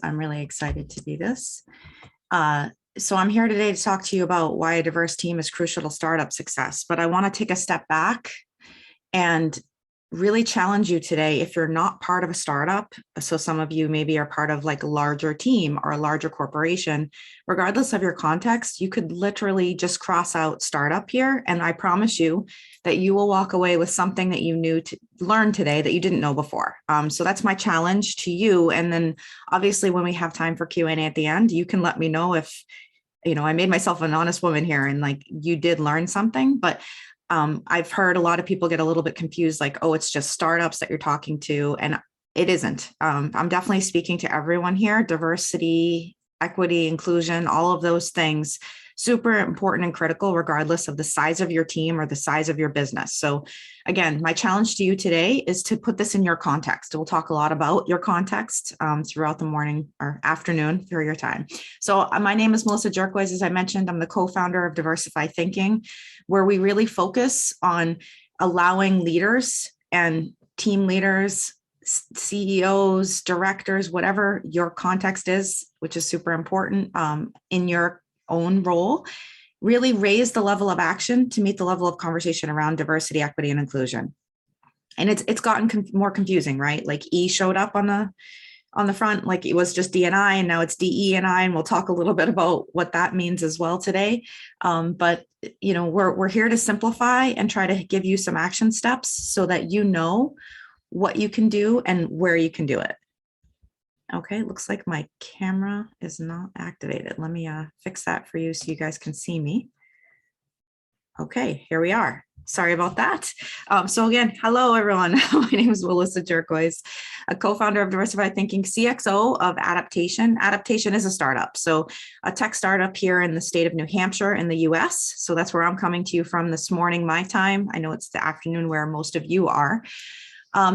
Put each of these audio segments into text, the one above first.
I'm really excited to do this. So I'm here today to talk to you about why a diverse team is crucial to startup success, but I want to take a step back and really challenge you today if you're not part of a startup. So some of you maybe are part of like a larger team or a larger corporation. Regardless of your context, you could literally just cross out startup here. And I promise you that you will walk away with something that you knew to learn today that you didn't know before. So that's my challenge to you. And then obviously when we have time for Q&A at the end, you can let me know if, I made myself an honest woman here and like you did learn something, but I've heard a lot of people get a little bit confused, like, oh, it's just startups that you're talking to. And it isn't. I'm definitely speaking to everyone here. Diversity, equity, inclusion, all of those things, super important and critical, regardless of the size of your team or the size of your business. So again, my challenge to you today is to put this in your context. We'll talk a lot about your context throughout the morning or afternoon through your time. So my name is Melissa Jurkoic. As I mentioned, I'm the co-founder of Diversifying, where we really focus on allowing leaders and team leaders, CEOs, directors, whatever your context is, which is super important in your own role, really raise the level of action to meet the level of conversation around diversity, equity, and inclusion. And it's gotten more confusing, right? Like E showed up on the front, like it was just D&I, and now it's DE&I, and we'll talk a little bit about what that means as well today. But we're here to simplify and try to give you some action steps so that you know what you can do and where you can do it. Okay, looks like my camera is not activated. Let me fix that for you so you guys can see me. Okay, here we are. Sorry about that. So again, hello everyone. My name is Melissa Jurkoic, a co-founder of Diversifying, CXO of Adaptation. Adaptation is a startup, so a tech startup here in the state of New Hampshire in the US. So that's where I'm coming to you from this morning, my time. I know it's the afternoon where most of you are.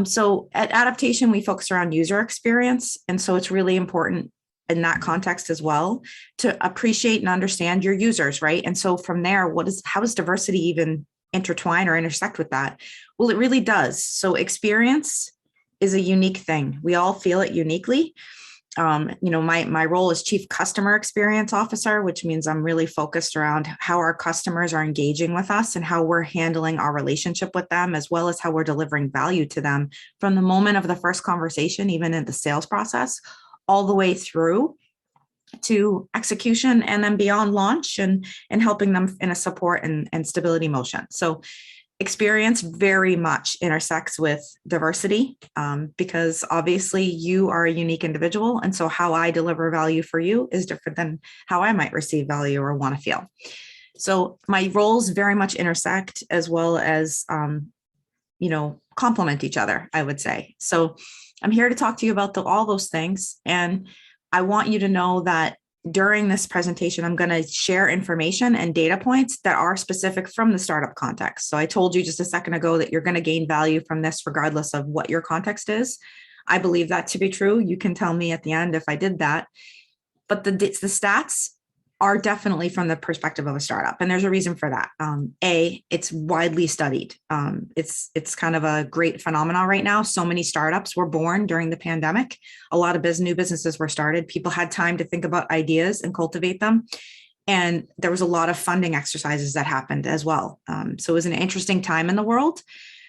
So at Adaptation, we focus around user experience. And so it's really important in that context as well to appreciate and understand your users, right? And so from there, how does diversity even intertwine or intersect with that? Well, it really does. So experience is a unique thing. We all feel it uniquely. My role is Chief Customer Experience Officer, which means I'm really focused around how our customers are engaging with us and how we're handling our relationship with them, as well as how we're delivering value to them from the moment of the first conversation, even in the sales process, all the way through to execution and then beyond launch and helping them in a support and stability motion. So experience very much intersects with diversity because obviously you are a unique individual. And so how I deliver value for you is different than how I might receive value or want to feel. So my roles very much intersect as well as, complement each other, I would say. So I'm here to talk to you about all those things. And I want you to know that during this presentation, I'm going to share information and data points that are specific from the startup context. So I told you just a second ago that you're going to gain value from this regardless of what your context is. I believe that to be true. You can tell me at the end if I did that. But the stats are definitely from the perspective of a startup. And there's a reason for that. It's widely studied. It's kind of a great phenomenon right now. So many startups were born during the pandemic. A lot of new businesses were started. People had time to think about ideas and cultivate them. And there was a lot of funding exercises that happened as well. So it was an interesting time in the world.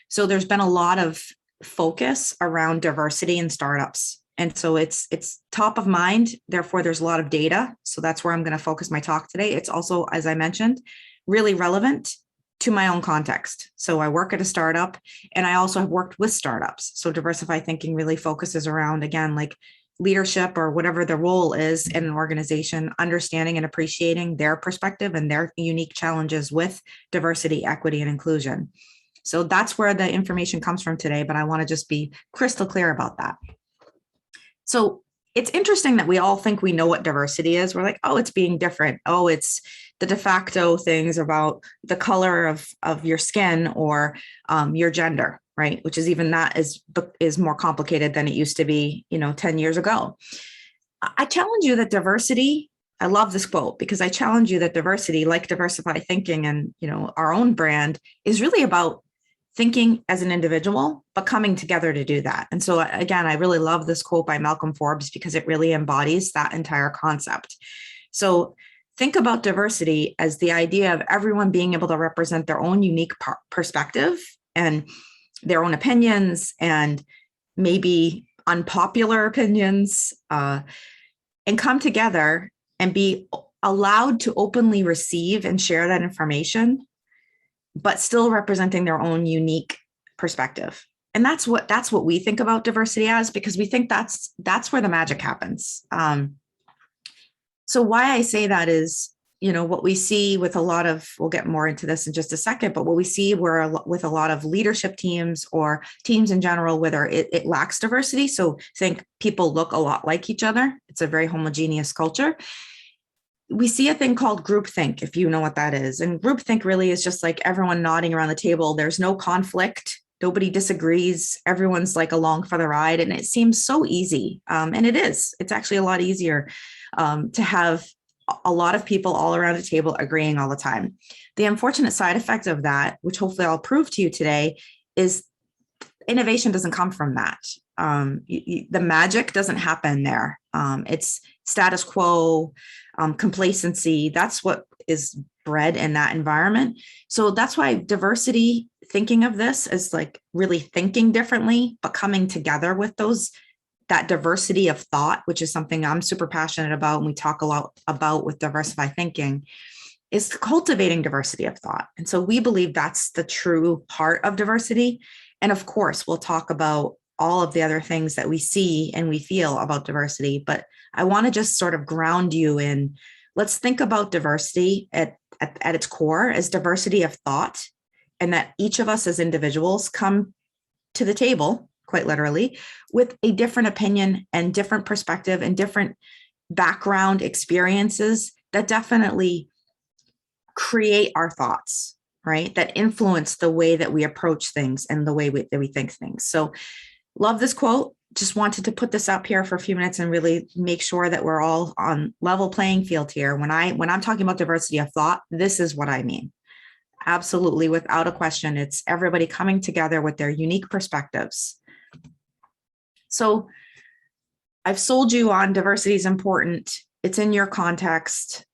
So there's been a lot of focus around diversity in startups. And so it's top of mind. Therefore, there's a lot of data. So that's where I'm going to focus my talk today. It's also, as I mentioned, really relevant to my own context. So I work at a startup and I also have worked with startups. So Diversify Thinking really focuses around, again, like leadership or whatever the role is in an organization, understanding and appreciating their perspective and their unique challenges with diversity, equity, and inclusion. So that's where the information comes from today, but I want to just be crystal clear about that. So it's interesting that we all think we know what diversity is. We're like, oh, it's being different. Oh, it's the de facto things about the color of your skin or your gender, right? Which is even that is more complicated than it used to be, 10 years ago. I challenge you that diversity, I love this quote because I challenge you that diversity, like Diversify Thinking and, our own brand, is really about thinking as an individual, but coming together to do that. And so again, I really love this quote by Malcolm Forbes because it really embodies that entire concept. So think about diversity as the idea of everyone being able to represent their own unique perspective and their own opinions and maybe unpopular opinions, and come together and be allowed to openly receive and share that information, but still representing their own unique perspective. And that's what we think about diversity as, because we think that's where the magic happens. So why I say that is, what we see with a lot of, we'll get more into this in just a second, but what we see with a lot of leadership teams or teams in general, whether it lacks diversity. So think people look a lot like each other. It's a very homogeneous culture. We see a thing called groupthink, if you know what that is. And groupthink really is just like everyone nodding around the table. There's no conflict. Nobody disagrees. Everyone's like along for the ride. And it seems so easy. And it is. It's actually a lot easier to have a lot of people all around a table agreeing all the time. The unfortunate side effect of that, which hopefully I'll prove to you today, is innovation doesn't come from that. The magic doesn't happen there. It's status quo, complacency. That's what is bred in that environment. So that's why diversity, thinking of this as like really thinking differently, but coming together with that diversity of thought, which is something I'm super passionate about, and we talk a lot about with Diversify Thinking, is cultivating diversity of thought. And so we believe that's the true heart of diversity. And of course, we'll talk about all of the other things that we see and we feel about diversity. But I want to just sort of ground you in, let's think about diversity at its core as diversity of thought, and that each of us as individuals come to the table, quite literally, with a different opinion and different perspective and different background experiences that definitely create our thoughts, right? That influence the way that we approach things and the way that we think things. So love this quote. Just wanted to put this up here for a few minutes and really make sure that we're all on level playing field here. When I'm talking about diversity of thought, this is what I mean. Absolutely, without a question, it's everybody coming together with their unique perspectives. So I've sold you on diversity is important. It's in your context.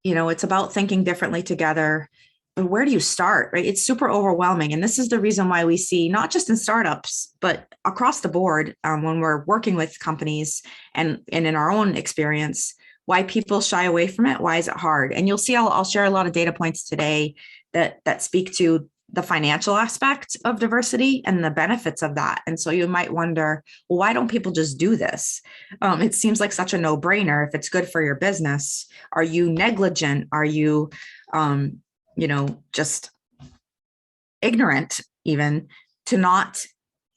It's about thinking differently together. But where do you start, right? It's super overwhelming. And this is the reason why we see, not just in startups, but across the board, when we're working with companies and in our own experience, why people shy away from it. Why is it hard? And you'll see, I'll share a lot of data points today that speak to the financial aspect of diversity and the benefits of that. And so you might wonder, well, why don't people just do this? It seems like such a no-brainer if it's good for your business. Are you negligent? Are you, just ignorant even to not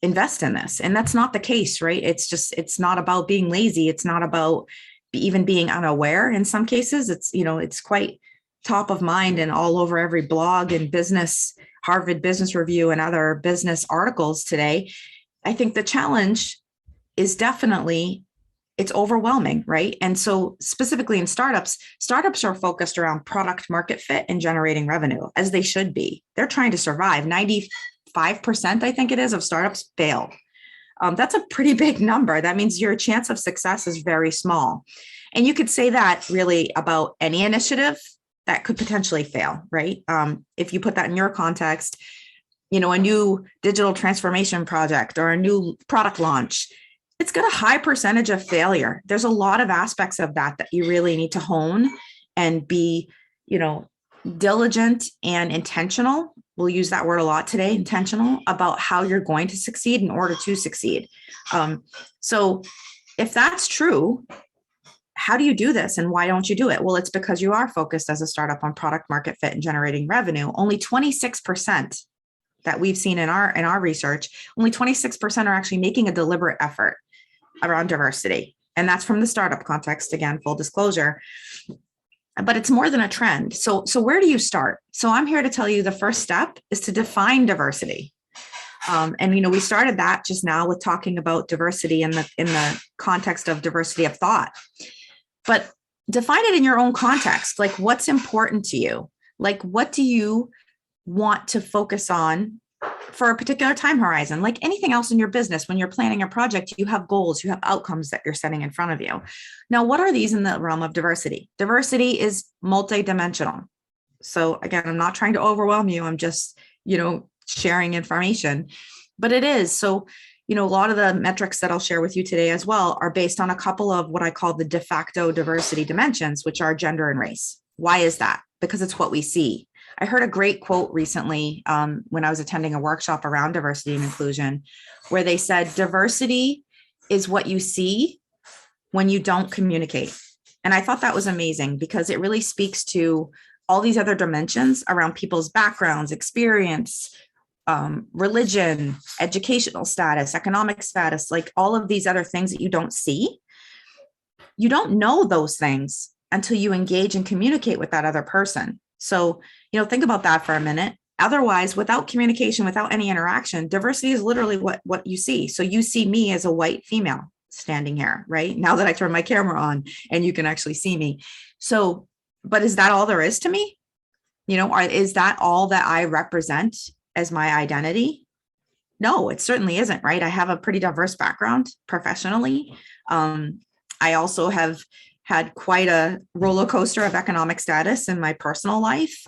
invest in this? And that's not the case, right? It's not about being lazy. It's not about even being unaware. In some cases, it's quite top of mind and all over every blog and Harvard Business Review and other business articles today. I think the challenge is definitely, it's overwhelming, right? And so specifically in startups are focused around product market fit and generating revenue, as they should be. They're trying to survive. 95%, I think it is, of startups fail. That's a pretty big number. That means your chance of success is very small. And you could say that really about any initiative that could potentially fail, right? If you put that in your context, a new digital transformation project or a new product launch, it's got a high percentage of failure. There's a lot of aspects of that you really need to hone and be, diligent and intentional. We'll use that word a lot today, intentional, about how you're going to succeed in order to succeed. So if that's true, how do you do this and why don't you do it? Well, it's because you are focused as a startup on product market fit and generating revenue. Only 26% that we've seen in our research, only 26% are actually making a deliberate effort around diversity. And that's from the startup context, again, full disclosure. But it's more than a trend. So where do you start? So I'm here to tell you the first step is to define diversity. And we started that just now with talking about diversity in the context of diversity of thought. But define it in your own context. Like, what's important to you? Like, what do you want to focus on for a particular time horizon. Like anything else in your business, when you're planning a project, you have goals, you have outcomes that you're setting in front of you. Now, what are these in the realm of diversity? Diversity is multidimensional. So again, I'm not trying to overwhelm you. I'm just, sharing information, but it is. So, a lot of the metrics that I'll share with you today as well are based on a couple of what I call the de facto diversity dimensions, which are gender and race. Why is that? Because it's what we see. I heard a great quote recently when I was attending a workshop around diversity and inclusion, where they said, diversity is what you see when you don't communicate. And I thought that was amazing because it really speaks to all these other dimensions around people's backgrounds, experience, religion, educational status, economic status, like all of these other things that you don't see. You don't know those things until you engage and communicate with that other person. So, think about that for a minute. Otherwise, without communication, without any interaction, diversity is literally what you see. So you see me as a white female standing here, right? Now that I turn my camera on and you can actually see me. So, but is that all there is to me? Is that all that I represent as my identity? No, it certainly isn't, right? I have a pretty diverse background professionally. I also have had quite a roller coaster of economic status in my personal life.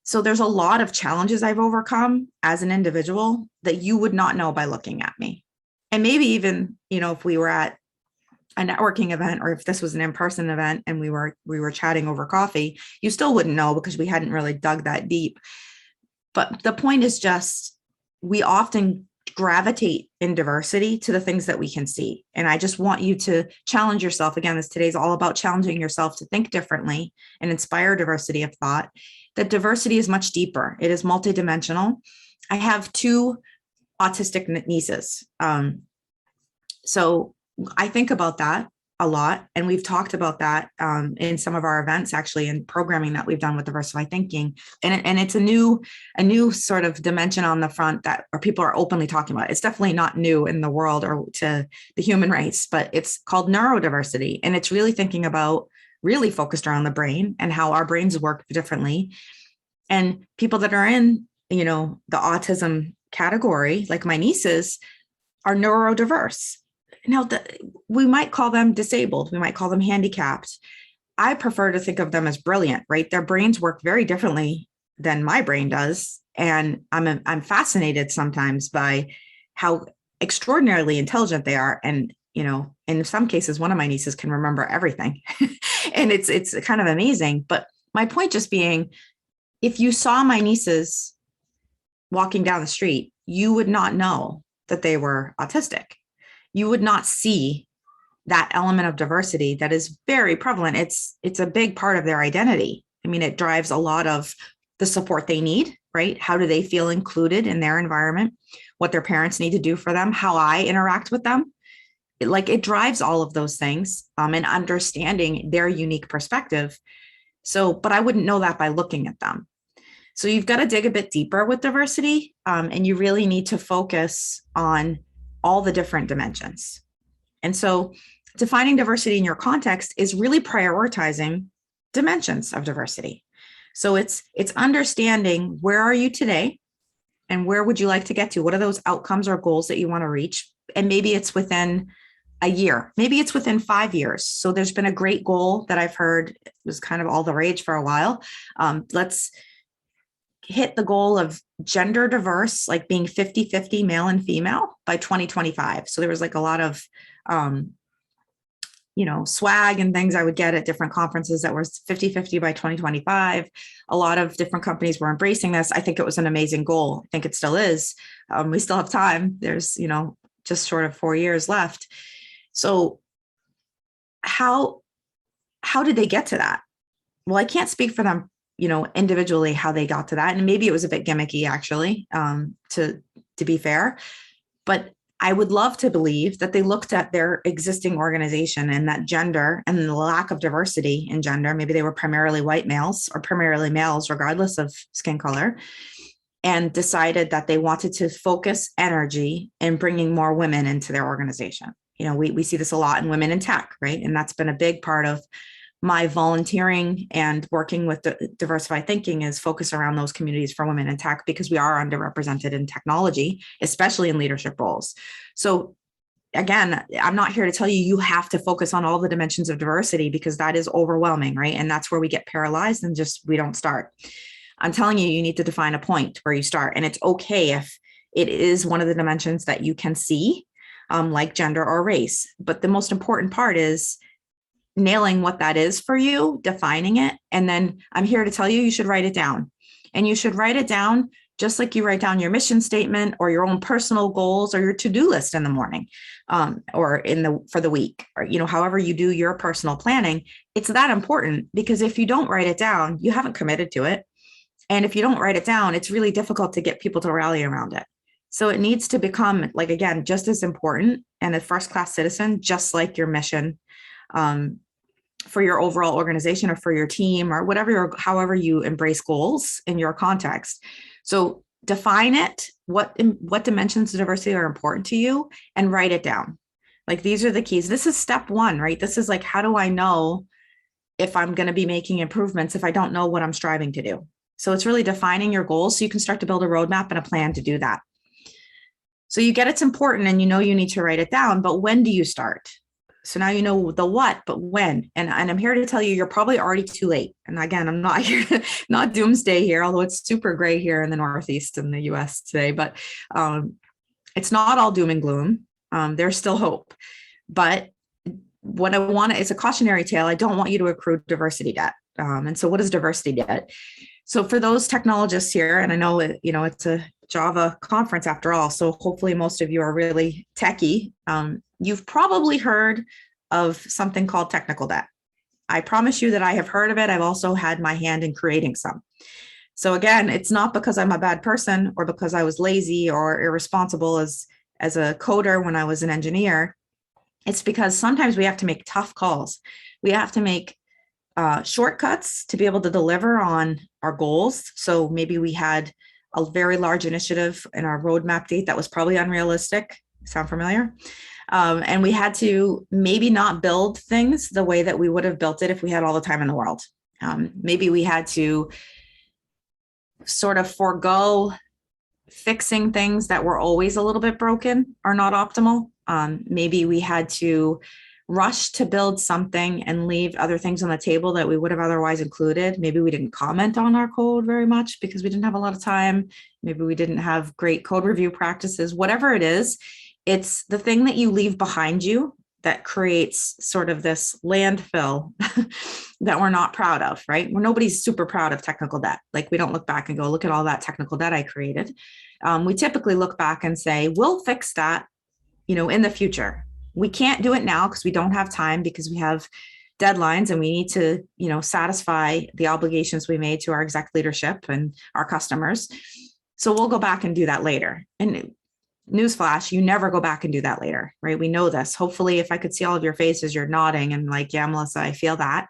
So there's a lot of challenges I've overcome as an individual that you would not know by looking at me. And maybe even, if we were at a networking event or if this was an in-person event and we were chatting over coffee, you still wouldn't know because we hadn't really dug that deep. But the point is just, we often gravitate in diversity to the things that we can see. And I just want you to challenge yourself. Again, today's all about challenging yourself to think differently and inspire diversity of thought. That diversity is much deeper. It is multidimensional. I have 2 autistic nieces. So I think about that a lot. And we've talked about that in some of our events, actually, in programming that we've done with Diversify Thinking. And it's a new sort of dimension on the front that people are openly talking about. It's definitely not new in the world or to the human race, but it's called neurodiversity. And it's really thinking about, really focused around the brain and how our brains work differently. And people that are in, the autism category, like my nieces, are neurodiverse. Now, we might call them disabled. We might call them handicapped. I prefer to think of them as brilliant, right? Their brains work very differently than my brain does. And I'm fascinated sometimes by how extraordinarily intelligent they are. And, in some cases, one of my nieces can remember everything. And it's kind of amazing. But my point just being, if you saw my nieces walking down the street, you would not know that they were autistic. You would not see that element of diversity that is very prevalent. It's a big part of their identity. I mean, it drives a lot of the support they need, right? How do they feel included in their environment? What their parents need to do for them, how I interact with them. It drives all of those things and understanding their unique perspective. So, but I wouldn't know that by looking at them. So you've got to dig a bit deeper with diversity, and you really need to focus on all the different dimensions. And so defining diversity in your context is really prioritizing dimensions of diversity. So it's understanding, where are you today and where would you like to get to? What are those outcomes or goals that you want to reach? And maybe it's within a year, maybe it's within 5 years. So there's been a great goal that I've heard was kind of all the rage for a while. Let's hit the goal of gender diverse, like being 50-50 male and female by 2025. So there was like a lot of, swag and things I would get at different conferences that were 50-50 by 2025. A lot of different companies were embracing this. I think it was an amazing goal. I think it still is. We still have time. There's, just short of 4 years left. So how did they get to that? Well, I can't speak for them, individually, how they got to that. And maybe it was a bit gimmicky, actually, to be fair. But I would love to believe that they looked at their existing organization and that gender and the lack of diversity in gender, maybe they were primarily white males or primarily males, regardless of skin color, and decided that they wanted to focus energy in bringing more women into their organization. We see this a lot in women in tech, right? And that's been a big part of my volunteering and working with Diversify Thinking is focused around those communities for women in tech, because we are underrepresented in technology, especially in leadership roles. So again, I'm not here to tell you have to focus on all the dimensions of diversity, because that is overwhelming, right? And that's where we get paralyzed and just we don't start. I'm telling you, you need to define a point where you start. And it's okay if it is one of the dimensions that you can see, like gender or race. But the most important part is nailing what that is for you, defining it. And then I'm here to tell you, you should write it down. And you should write it down just like you write down your mission statement or your own personal goals or your to-do list in the morning, or for the week, or, however you do your personal planning. It's that important, because if you don't write it down, you haven't committed to it. And if you don't write it down, it's really difficult to get people to rally around it. So it needs to become, like, again, just as important and a first-class citizen, just like your mission, for your overall organization or for your team or whatever, however you embrace goals in your context. So define it, what dimensions of diversity are important to you, and write it down. Like, these are the keys. This is step one, right? This is like, how do I know if I'm going to be making improvements if I don't know what I'm striving to do? So it's really defining your goals so you can start to build a roadmap and a plan to do that. So you get it's important and you need to write it down, but when do you start? So now you know the what, but when. And I'm here to tell you, you're probably already too late. And again, I'm not here, not doomsday here, although it's super gray here in the Northeast in the US today, but it's not all doom and gloom. There's still hope. But what I want is a cautionary tale. I don't want you to accrue diversity debt. And so what is diversity debt? So for those technologists here, and I know it's a Java conference after all, so hopefully most of you are really techie. You've probably heard of something called technical debt. I promise you that I have heard of it. I've also had my hand in creating some. So again, it's not because I'm a bad person or because I was lazy or irresponsible as a coder when I was an engineer. It's because sometimes we have to make tough calls. We have to make shortcuts to be able to deliver on our goals. So maybe we had a very large initiative in our roadmap date that was probably unrealistic. Sound familiar? And we had to maybe not build things the way that we would have built it if we had all the time in the world. Maybe we had to sort of forego fixing things that were always a little bit broken or not optimal. Maybe we had to rush to build something and leave other things on the table that we would have otherwise included. Maybe we didn't comment on our code very much because we didn't have a lot of time. Maybe we didn't have great code review practices. Whatever it is, it's the thing that you leave behind you that creates sort of this landfill that we're not proud of, right? Nobody's super proud of technical debt. Like, we don't look back and go, look at all that technical debt I created. We typically look back and say, we'll fix that, in the future. We can't do it now because we don't have time, because we have deadlines and we need to, satisfy the obligations we made to our exec leadership and our customers. So we'll go back and do that later. And newsflash, you never go back and do that later, right? We know this. Hopefully, if I could see all of your faces, you're nodding and like, yeah, Melissa, I feel that.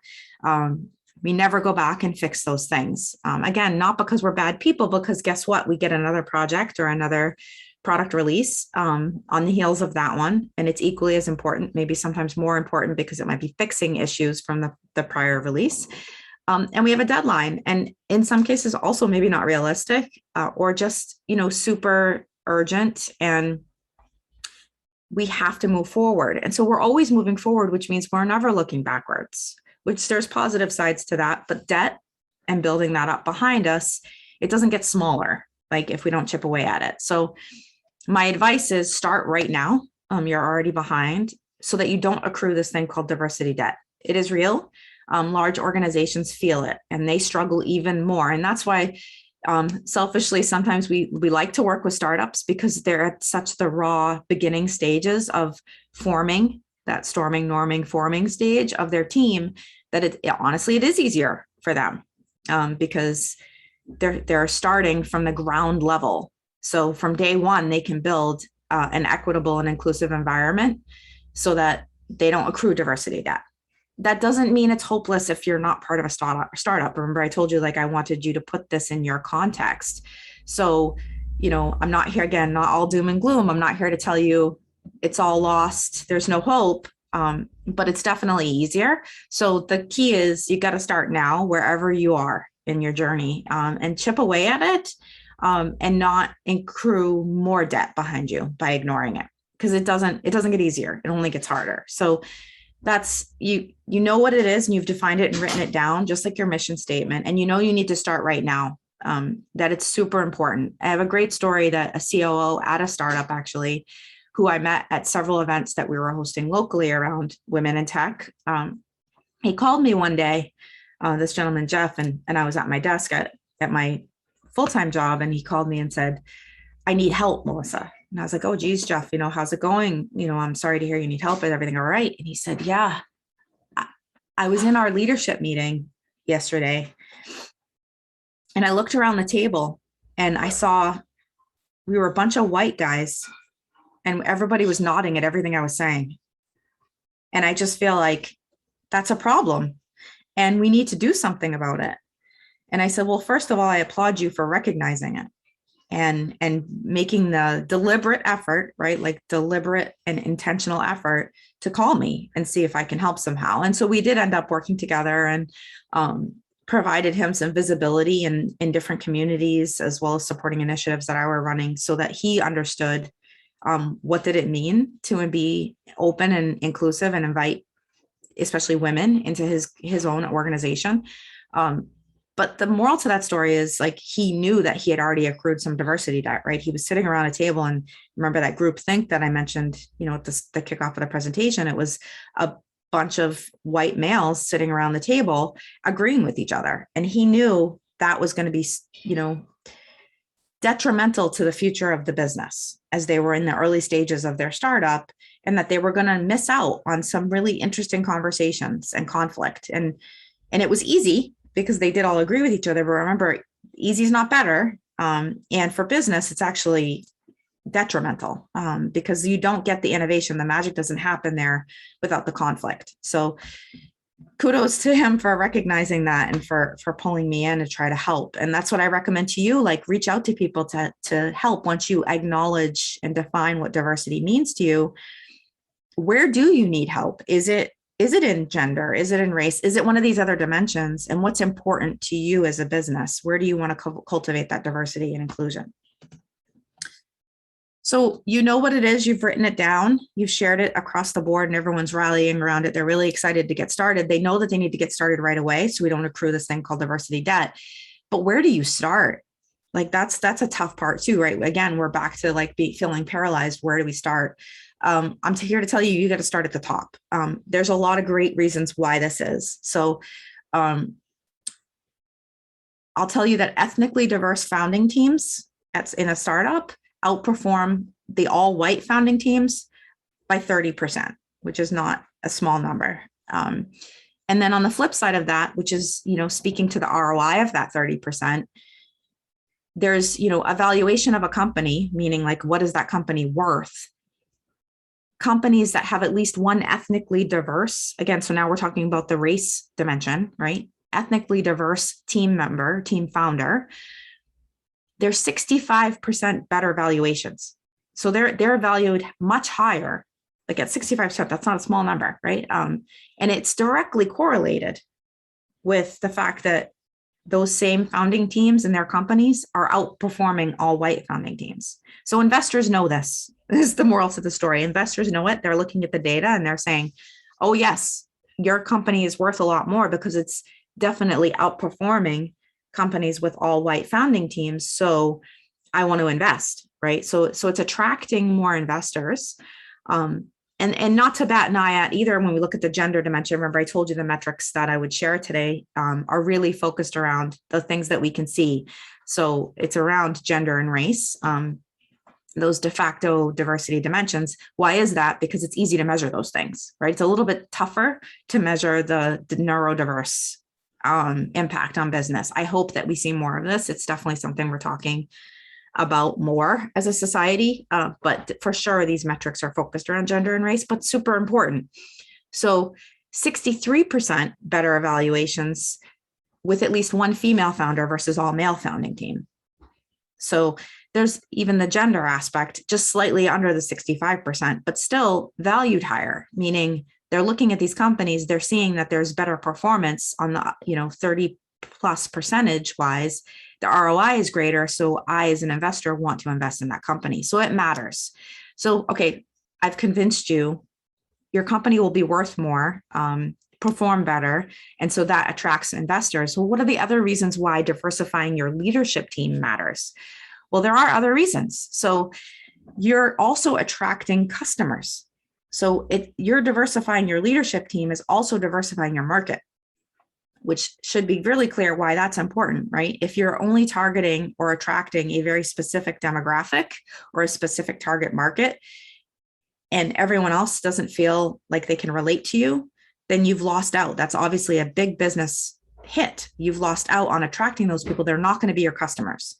We never go back and fix those things. Again, not because we're bad people, because guess what? We get another project or another product release on the heels of that one. And it's equally as important, maybe sometimes more important, because it might be fixing issues from the prior release. And we have a deadline. And in some cases, also maybe not realistic or just, super urgent. And we have to move forward. And so we're always moving forward, which means we're never looking backwards, which there's positive sides to that. But debt and building that up behind us, it doesn't get smaller, like if we don't chip away at it. So my advice is start right now. You're already behind, so that you don't accrue this thing called diversity debt. It is real. Large organizations feel it and they struggle even more. And that's why selfishly, sometimes we like to work with startups, because they're at such the raw beginning stages of forming that storming, norming, forming stage of their team, that honestly, it is easier for them because they're starting from the ground level. So from day one, they can build an equitable and inclusive environment so that they don't accrue diversity debt. That doesn't mean it's hopeless if you're not part of a startup. Remember, I told you, like, I wanted you to put this in your context. So, I'm not here, again, not all doom and gloom. I'm not here to tell you it's all lost, there's no hope. but it's definitely easier. So the key is you got to start now, wherever you are in your journey, and chip away at it, and not accrue more debt behind you by ignoring it, because it doesn't get easier. It only gets harder. So that's you know what it is, and you've defined it and written it down, just like your mission statement. And you know you need to start right now. That it's super important. I have a great story that a COO at a startup, actually, who I met at several events that we were hosting locally around women in tech. He called me one day, this gentleman, Jeff, and I was at my desk at my full-time job. And he called me and said, I need help, Melissa. And I was like, oh, geez, Jeff, how's it going? I'm sorry to hear you need help. Is everything all right? And he said, yeah, I was in our leadership meeting yesterday, and I looked around the table and I saw we were a bunch of white guys, and everybody was nodding at everything I was saying. And I just feel like that's a problem and we need to do something about it. And I said, well, first of all, I applaud you for recognizing it and making the deliberate effort, right? Like deliberate and intentional effort to call me and see if I can help somehow. And so we did end up working together, and provided him some visibility in different communities, as well as supporting initiatives that I were running, so that he understood what did it mean to be open and inclusive and invite especially women into his own organization. But the moral to that story is, like, he knew that he had already accrued some diversity debt, right? He was sitting around a table, and remember that groupthink that I mentioned, at the kickoff of the presentation, it was a bunch of white males sitting around the table agreeing with each other. And he knew that was going to be, detrimental to the future of the business as they were in the early stages of their startup, and that they were going to miss out on some really interesting conversations and conflict. And it was easy because they did all agree with each other. But remember, easy is not better. And for business, it's actually detrimental, because you don't get the innovation. The magic doesn't happen there without the conflict. So kudos to him for recognizing that and for pulling me in to try to help. And that's what I recommend to you. Like, reach out to people to help. Once you acknowledge and define what diversity means to you, where do you need help? Is it in gender? Is it in race? Is it one of these other dimensions? And what's important to you as a business? Where do you want to cultivate that diversity and inclusion? So you know what it is, you've written it down, you've shared it across the board, and everyone's rallying around it. They're really excited to get started. They know that they need to get started right away, so we don't accrue this thing called diversity debt. But where do you start? Like, that's a tough part too, right? Again, we're back to like feeling paralyzed. Where do we start? I'm here to tell you, you got to start at the top. There's a lot of great reasons why this is. So I'll tell you that ethnically diverse founding teams in a startup outperform the all white founding teams by 30%, which is not a small number. And then on the flip side of that, which is, speaking to the ROI of that 30%, there's, evaluation of a company, meaning like, what is that company worth? Companies that have at least one ethnically diverse, again, so now we're talking about the race dimension, right? Ethnically diverse team founder, they're 65% better valuations. So they're valued much higher, like at 65%. That's not a small number, right? And it's directly correlated with the fact that those same founding teams and their companies are outperforming all white founding teams. So investors know this. This is the moral to the story. Investors know it. They're looking at the data and they're saying, oh yes, your company is worth a lot more because it's definitely outperforming companies with all white founding teams. So I want to invest, right? So it's attracting more investors. And not to bat an eye at either when we look at the gender dimension. Remember, I told you the metrics that I would share today are really focused around the things that we can see. So it's around gender and race, those de facto diversity dimensions. Why is that? Because it's easy to measure those things, right? It's a little bit tougher to measure the neurodiverse impact on business. I hope that we see more of this. It's definitely something we're talking about more as a society, but for sure these metrics are focused around gender and race, but super important. So 63% better evaluations with at least one female founder versus all male founding team. So there's even the gender aspect, just slightly under the 65%, but still valued higher, meaning they're looking at these companies, they're seeing that there's better performance on the, 30+ percentage wise, the ROI is greater. So I, as an investor, want to invest in that company. So it matters. So, okay, I've convinced you, your company will be worth more, perform better. And so that attracts investors. So what are the other reasons why diversifying your leadership team matters? Well, there are other reasons. So you're also attracting customers. So you're diversifying your leadership team is also diversifying your market, which should be really clear why that's important, right? If you're only targeting or attracting a very specific demographic or a specific target market, and everyone else doesn't feel like they can relate to you, then you've lost out. That's obviously a big business hit. You've lost out on attracting those people. They're not going to be your customers.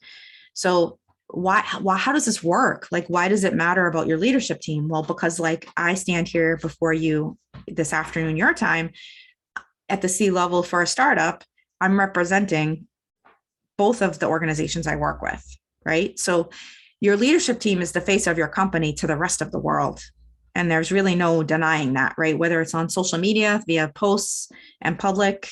So how does this work? Like, why does it matter about your leadership team? Well, because like I stand here before you this afternoon, your time, at the C-level for a startup, I'm representing both of the organizations I work with, right? So your leadership team is the face of your company to the rest of the world. And there's really no denying that, right? Whether it's on social media via posts and public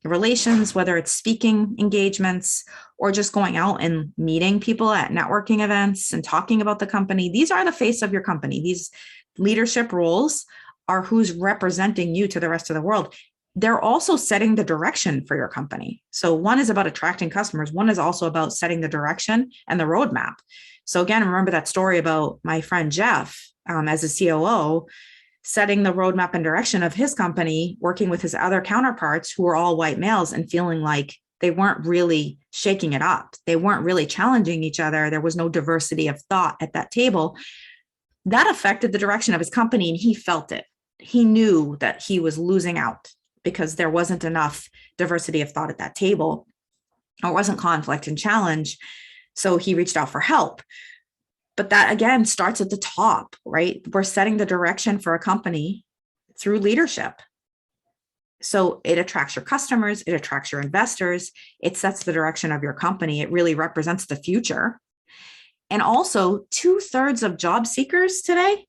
relations, whether it's speaking engagements or just going out and meeting people at networking events and talking about the company. These are the face of your company. These leadership roles are who's representing you to the rest of the world. They're also setting the direction for your company. So one is about attracting customers. One is also about setting the direction and the roadmap. So again, remember that story about my friend Jeff as a COO, setting the roadmap and direction of his company, working with his other counterparts who were all white males and feeling like they weren't really shaking it up. They weren't really challenging each other. There was no diversity of thought at that table. That affected the direction of his company, and he felt it. He knew that he was losing out because there wasn't enough diversity of thought at that table. Or wasn't conflict and challenge. So he reached out for help. But that, again, starts at the top, right? We're setting the direction for a company through leadership. So it attracts your customers, it attracts your investors, it sets the direction of your company. It really represents the future. And also 2/3 of job seekers today,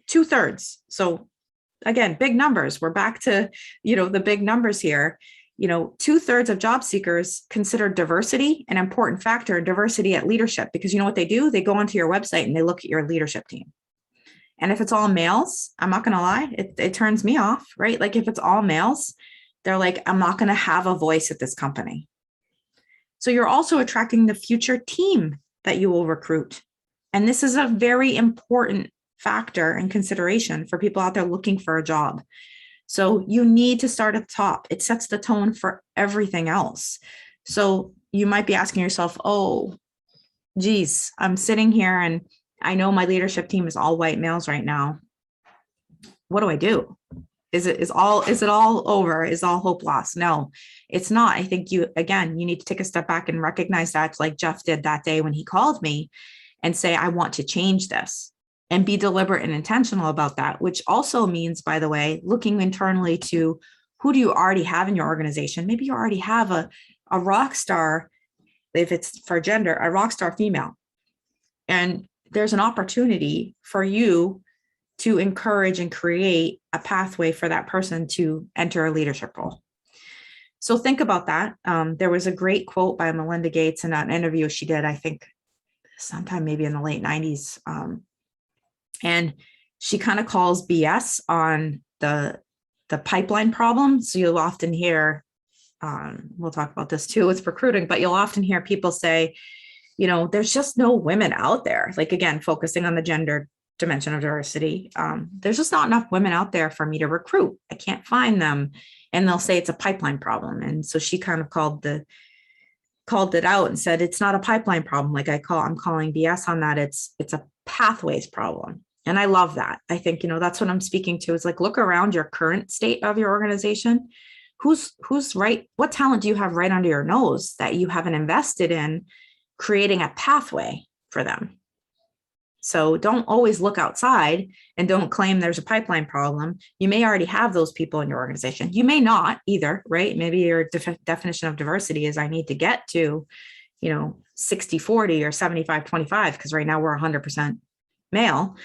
2/3. So again, big numbers. We're back to, the big numbers here. 2/3 of job seekers consider diversity an important factor in diversity at leadership, because you know what they do? They go onto your website and they look at your leadership team. And if it's all males, I'm not going to lie, it turns me off, right? Like if it's all males, they're like, I'm not going to have a voice at this company. So you're also attracting the future team that you will recruit. And this is a very important factor and consideration for people out there looking for a job. So you need to start at the top. It sets the tone for everything else. So you might be asking yourself, oh, geez, I'm sitting here and I know my leadership team is all white males right now. What do I do? Is it all over? Is all hope lost? No, it's not. I think you need to take a step back and recognize that, like Jeff did that day when he called me, and say, I want to change this. And be deliberate and intentional about that, which also means, by the way, looking internally to who do you already have in your organization? Maybe you already have a rock star, if it's for gender, a rock star female. And there's an opportunity for you to encourage and create a pathway for that person to enter a leadership role. So think about that. There was a great quote by Melinda Gates in an interview she did, I think, sometime maybe in the late 90s. And she kind of calls BS on the pipeline problem. So you'll often hear, we'll talk about this too with recruiting, but you'll often hear people say, there's just no women out there. Like, again, focusing on the gender dimension of diversity. There's just not enough women out there for me to recruit. I can't find them. And they'll say it's a pipeline problem. And so she kind of called it out and said, it's not a pipeline problem. Like I'm calling BS on that. It's a pathways problem. And I love that. I think, that's what I'm speaking to, is like, look around your current state of your organization. Who's right? What talent do you have right under your nose that you haven't invested in creating a pathway for them? So don't always look outside and don't claim there's a pipeline problem. You may already have those people in your organization. You may not either, right? Maybe your definition of diversity is I need to get to, 60-40 or 75-25, because right now we're 100% male.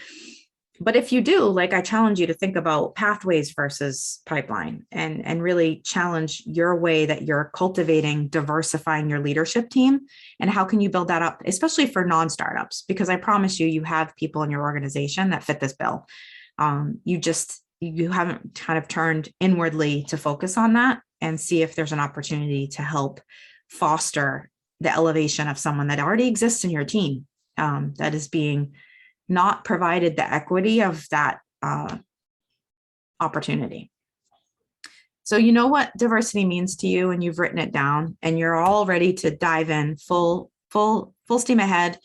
But if you do, like, I challenge you to think about pathways versus pipeline, and really challenge your way that you're cultivating, diversifying your leadership team, and how can you build that up, especially for non-startups, because I promise you, you have people in your organization that fit this bill. You haven't kind of turned inwardly to focus on that and see if there's an opportunity to help foster the elevation of someone that already exists in your team, that is being not provided the equity of that opportunity. So you know what diversity means to you, and you've written it down, and you're all ready to dive in full steam ahead.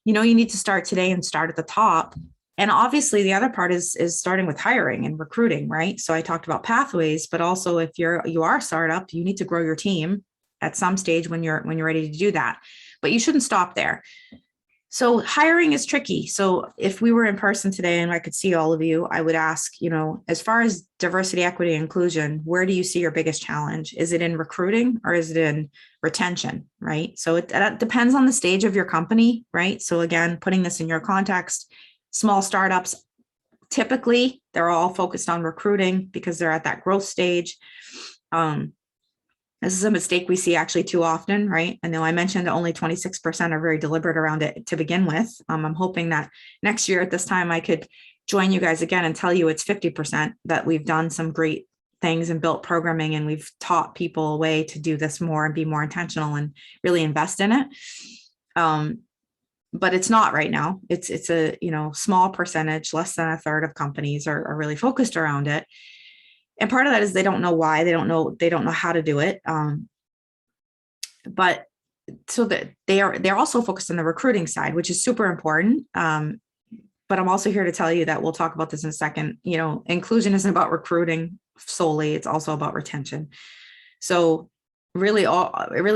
You know, you need to start today and start at the top. And obviously the other part is starting with hiring and recruiting, right? So I talked about pathways, but also if you are a startup, you need to grow your team at some stage when you're ready to do that. But you shouldn't stop there. So hiring is tricky. So if we were in person today and I could see all of you, I would ask, you know, as far as diversity, equity, inclusion, where do you see your biggest challenge? Is it in recruiting or is it in retention, right? So it depends on the stage of your company, right? So again, putting this in your context, small startups, typically they're all focused on recruiting because they're at that growth stage. This is a mistake we see actually too often, right? I know I mentioned only 26% are very deliberate around it to begin with. I'm hoping that next year at this time, I could join you guys again and tell you it's 50%, that we've done some great things and built programming, and we've taught people a way to do this more and be more intentional and really invest in it. But it's not right now. It's a, you know, small percentage, less than a third of companies are really focused around it. And part of that is they don't know why, they don't know how to do it. But so that they're also focused on the recruiting side, which is super important. But I'm also here to tell you that we'll talk about this in a second. You know, inclusion isn't about recruiting solely, it's also about retention. So really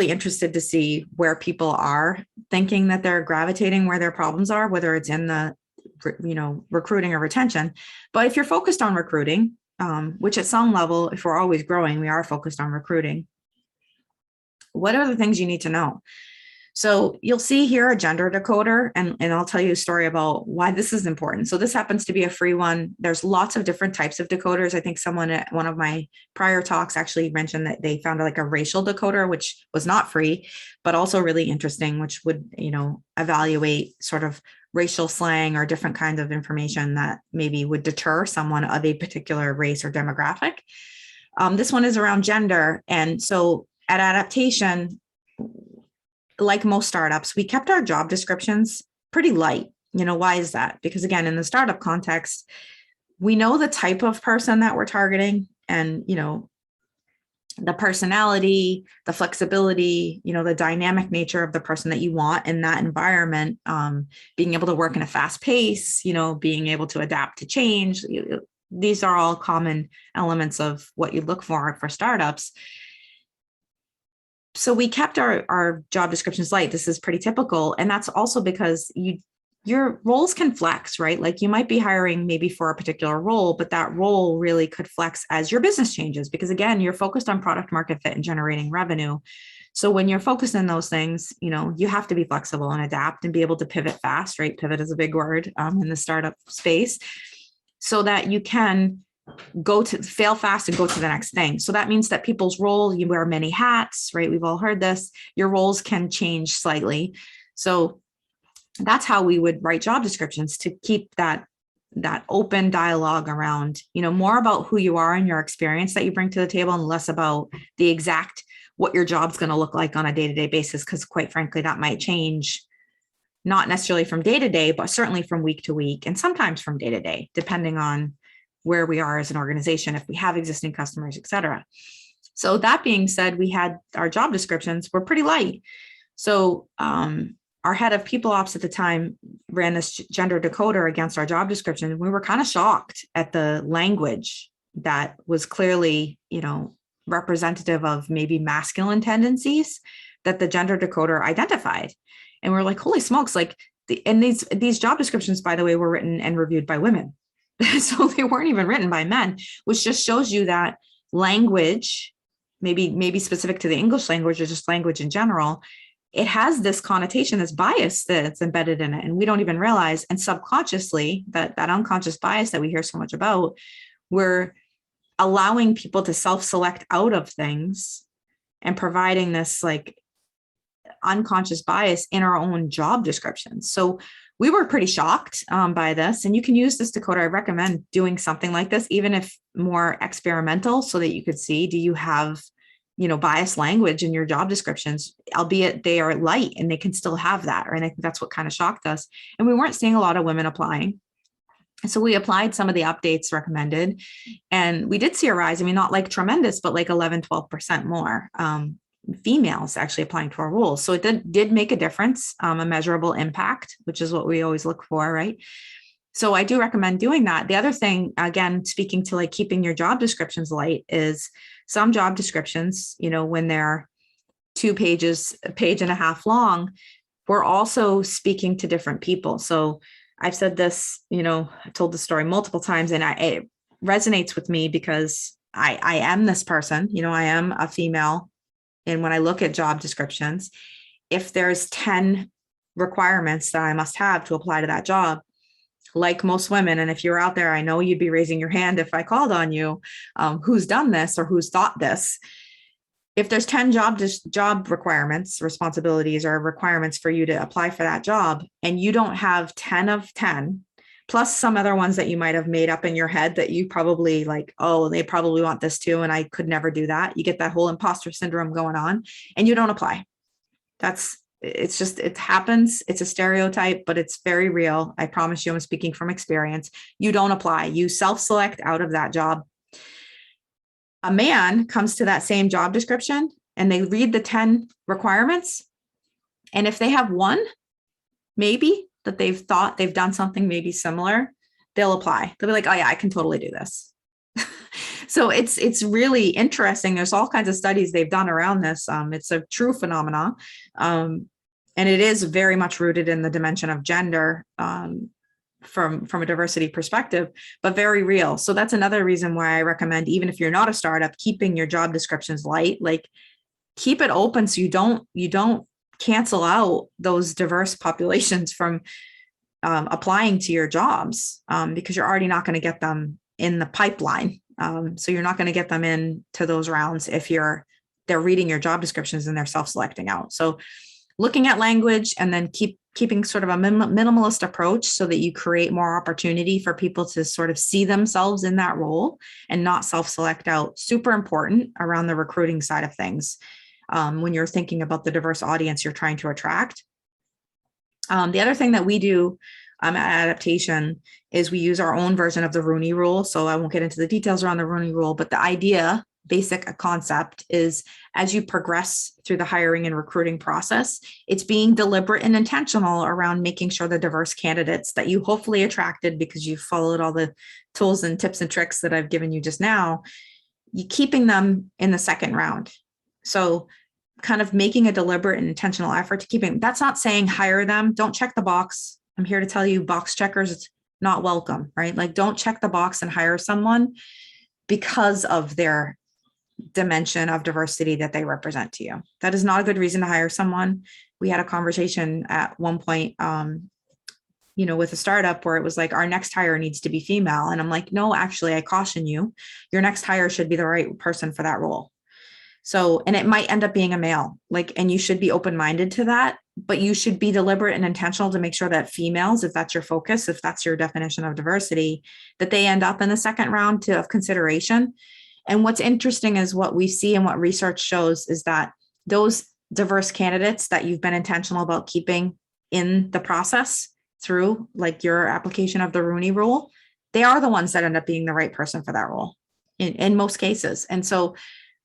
interested to see where people are thinking that they're gravitating, where their problems are, whether it's in the, you know, recruiting or retention. But if you're focused on recruiting, which at some level, if we're always growing, we are focused on recruiting, what are the things you need to know? So you'll see here a gender decoder, and I'll tell you a story about why this is important. So this happens to be a free one. There's lots of different types of decoders. I think someone at one of my prior talks actually mentioned that they found like a racial decoder, which was not free, but also really interesting, which would, you know, evaluate sort of racial slang or different kinds of information that maybe would deter someone of a particular race or demographic. This one is around gender. And so at Adaptation, like most startups, we kept our job descriptions pretty light. You know, why is that? Because again, in the startup context, we know the type of person that we're targeting, and, you know, the personality, the flexibility, you know, the dynamic nature of the person that you want in that environment, being able to work in a fast pace, you know, being able to adapt to change. These are all common elements of what you look for startups. So we kept our job descriptions light. This is pretty typical. And that's also because your roles can flex, right? Like you might be hiring maybe for a particular role, but that role really could flex as your business changes, because again, you're focused on product market fit and generating revenue. So when you're focused on those things, you know, you have to be flexible and adapt and be able to pivot fast, right? Pivot is a big word in the startup space, so that you can fail fast and go to the next thing. So that means that people's role, you wear many hats, right? We've all heard this. Your roles can change slightly. So that's how we would write job descriptions, to keep that open dialogue around, you know, more about who you are and your experience that you bring to the table, and less about the exact what your job's going to look like on a day-to-day basis, because quite frankly, that might change, not necessarily from day to day, but certainly from week to week, and sometimes from day to day, depending on where we are as an organization, if we have existing customers, et cetera. So that being said, we had our job descriptions were pretty light. So our head of people ops at the time ran this gender decoder against our job description. And we were kind of shocked at the language that was clearly, you know, representative of maybe masculine tendencies that the gender decoder identified. And we're like, holy smokes, like these job descriptions, by the way, were written and reviewed by women. So they weren't even written by men, which just shows you that language, maybe specific to the English language or just language in general, it has this connotation, this bias that's embedded in it, and we don't even realize. And subconsciously, that unconscious bias that we hear so much about, we're allowing people to self-select out of things and providing this like unconscious bias in our own job descriptions. So we were pretty shocked by this, and you can use this Decoder. I recommend doing something like this, even if more experimental, so that you could see, do you have, biased language in your job descriptions, albeit they are light and they can still have that. Right? And I think that's what kind of shocked us. And we weren't seeing a lot of women applying. And so we applied some of the updates recommended, and we did see a rise. I mean, not like tremendous, but like 11, 12% more females actually applying to our rules. So it did make a difference, a measurable impact, which is what we always look for, right? So I do recommend doing that. The other thing, again, speaking to like keeping your job descriptions light, is some job descriptions, when they're 2 pages, a page and a half long, we're also speaking to different people. So I've said this, I told the story multiple times, and it resonates with me because I am this person, I am a female. And when I look at job descriptions, if there's 10 requirements that I must have to apply to that job, like most women, and if you're out there, I know you'd be raising your hand if I called on you, who's done this or who's thought this. If there's 10 job requirements, responsibilities, or requirements for you to apply for that job, and you don't have 10 of 10, plus some other ones that you might have made up in your head that you probably like, oh, they probably want this too, and I could never do that. You get that whole imposter syndrome going on, and you don't apply. It happens. It's a stereotype, but it's very real. I promise you, I'm speaking from experience. You don't apply. You self-select out of that job. A man comes to that same job description and they read the 10 requirements. And if they have one, maybe that they've thought they've done something maybe similar, they'll apply. They'll be like, oh yeah, I can totally do this. So it's really interesting. There's all kinds of studies they've done around this. It's a true phenomenon. And it is very much rooted in the dimension of gender, from a diversity perspective, but very real. So that's another reason why I recommend, even if you're not a startup, keeping your job descriptions light, like keep it open so you don't cancel out those diverse populations from applying to your jobs, because you're already not going to get them in the pipeline. So you're not going to get them into those rounds if they're reading your job descriptions and they're self-selecting out. So looking at language, and then keeping sort of a minimalist approach so that you create more opportunity for people to sort of see themselves in that role and not self-select out. Super important around the recruiting side of things, when you're thinking about the diverse audience you're trying to attract. The other thing that we do at Adaptation is we use our own version of the Rooney Rule. So I won't get into the details around the Rooney Rule, but the idea, basic concept, is as you progress through the hiring and recruiting process, it's being deliberate and intentional around making sure the diverse candidates that you hopefully attracted because you followed all the tools and tips and tricks that I've given you just now, you keeping them in the second round. So kind of making a deliberate and intentional effort to keep them. That's not saying hire them. Don't check the box. I'm here to tell you, box checkers, it's not welcome, right? Like, don't check the box and hire someone because of their dimension of diversity that they represent to you. That is not a good reason to hire someone. We had a conversation at one point, with a startup where it was like, our next hire needs to be female. And I'm like, no, actually, I caution you, your next hire should be the right person for that role. So, and it might end up being a male, and you should be open-minded to that, but you should be deliberate and intentional to make sure that females, if that's your focus, if that's your definition of diversity, that they end up in the second round of consideration. And what's interesting is what we see and what research shows is that those diverse candidates that you've been intentional about keeping in the process through your application of the Rooney Rule, they are the ones that end up being the right person for that role in most cases. And so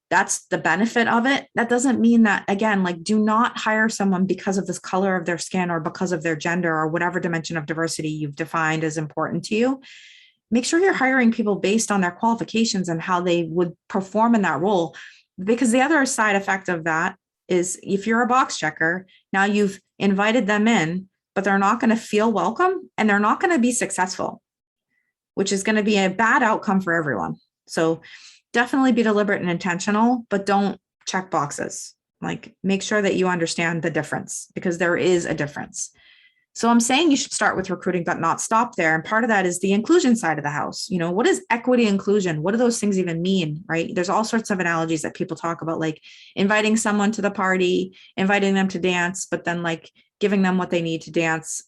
that's the benefit of it. That doesn't mean that, again, do not hire someone because of this color of their skin or because of their gender or whatever dimension of diversity you've defined as important to you. Make sure you're hiring people based on their qualifications and how they would perform in that role. Because the other side effect of that is, if you're a box checker, now you've invited them in, but they're not going to feel welcome and they're not going to be successful, which is going to be a bad outcome for everyone. So definitely be deliberate and intentional, but don't check boxes. Like, make sure that you understand the difference, because there is a difference. So I'm saying you should start with recruiting, but not stop there. And part of that is the inclusion side of the house. You know, what is equity inclusion? What do those things even mean, right? There's all sorts of analogies that people talk about, like inviting someone to the party, inviting them to dance, but then like giving them what they need to dance.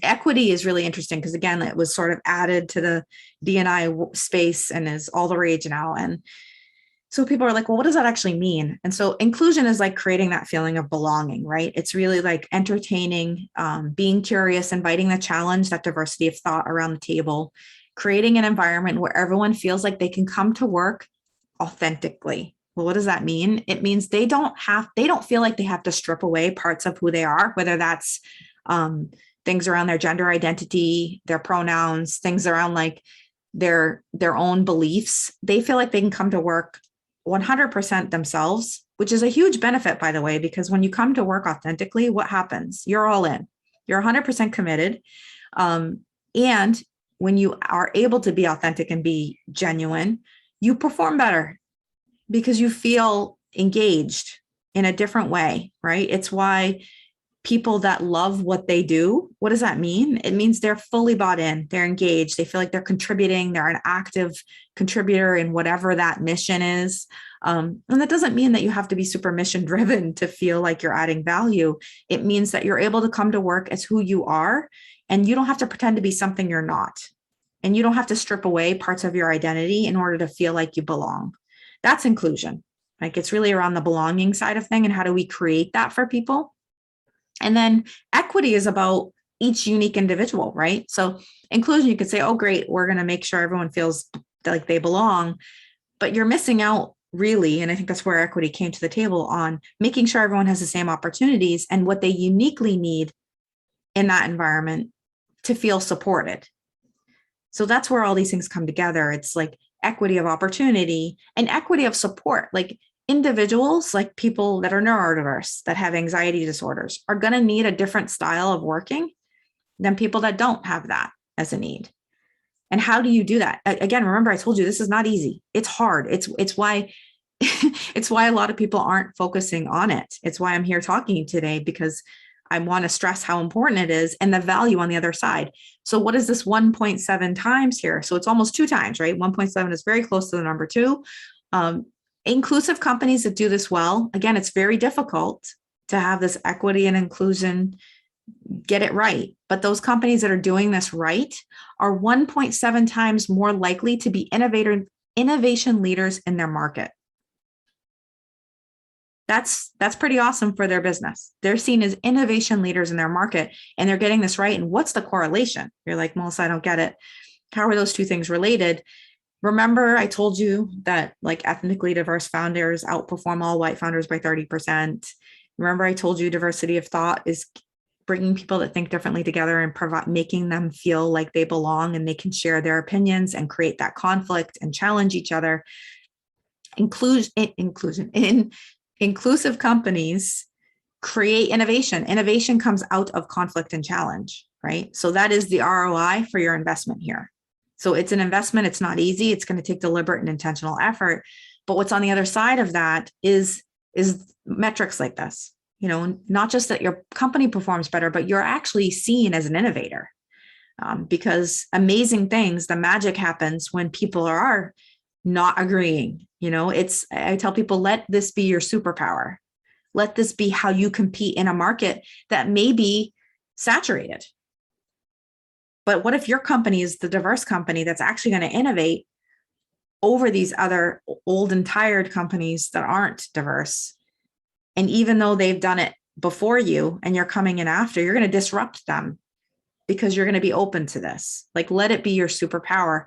Equity is really interesting because, again, it was sort of added to the D&I space and is all the rage now. And so people are like, well, what does that actually mean? And so inclusion is like creating that feeling of belonging, right? It's really like entertaining, being curious, inviting the challenge, that diversity of thought around the table, creating an environment where everyone feels like they can come to work authentically. Well, what does that mean? It means they don't feel like they have to strip away parts of who they are, whether that's things around their gender identity, their pronouns, things around like their own beliefs. They feel like they can come to work 100% themselves, which is a huge benefit, by the way, because when you come to work authentically, what happens? You're all in. You're 100% committed. And when you are able to be authentic and be genuine, you perform better because you feel engaged in a different way, right? It's why people that love what they do, what does that mean? It means they're fully bought in, they're engaged, they feel like they're contributing, they're an active contributor in whatever that mission is. And that doesn't mean that you have to be super mission driven to feel like you're adding value. It means that you're able to come to work as who you are, and you don't have to pretend to be something you're not. And you don't have to strip away parts of your identity in order to feel like you belong. That's inclusion. Like, it's really around the belonging side of thing, and how do we create that for people? And then equity is about each unique individual, right? So inclusion, you could say, oh, great, we're going to make sure everyone feels like they belong, but you're missing out really. And I think that's where equity came to the table, on making sure everyone has the same opportunities and what they uniquely need in that environment to feel supported. So that's where all these things come together. It's like equity of opportunity and equity of support. Like, individuals, like people that are neurodiverse, that have anxiety disorders, are going to need a different style of working than people that don't have that as a need. And how do you do that? Again, remember, I told you this is not easy. It's hard. It's why it's why a lot of people aren't focusing on it. It's why I'm here talking to you today, because I want to stress how important it is and the value on the other side. So what is this 1.7 times here? So it's almost 2 times, right? 1.7 is very close to the number 2. Inclusive companies that do this well, again, it's very difficult to have this equity and inclusion, get it right. But those companies that are doing this right are 1.7 times more likely to be innovation leaders in their market. That's pretty awesome for their business. They're seen as innovation leaders in their market, and they're getting this right. And what's the correlation? You're like, Melissa, I don't get it. How are those two things related? Remember, I told you that like ethnically diverse founders outperform all white founders by 30%. Remember, I told you diversity of thought is bringing people that think differently together and making them feel like they belong and they can share their opinions and create that conflict and challenge each other. Inclusive companies create innovation. Innovation comes out of conflict and challenge, right? So that is the ROI for your investment here. So it's an investment. It's not easy. It's going to take deliberate and intentional effort. But what's on the other side of that is metrics like this, you know, not just that your company performs better, but you're actually seen as an innovator, because amazing things, the magic happens when people are not agreeing. You know, I tell people, let this be your superpower. Let this be how you compete in a market that may be saturated. But what if your company is the diverse company that's actually going to innovate over these other old and tired companies that aren't diverse? And even though they've done it before you and you're coming in after, you're going to disrupt them because you're going to be open to this. Like, let it be your superpower.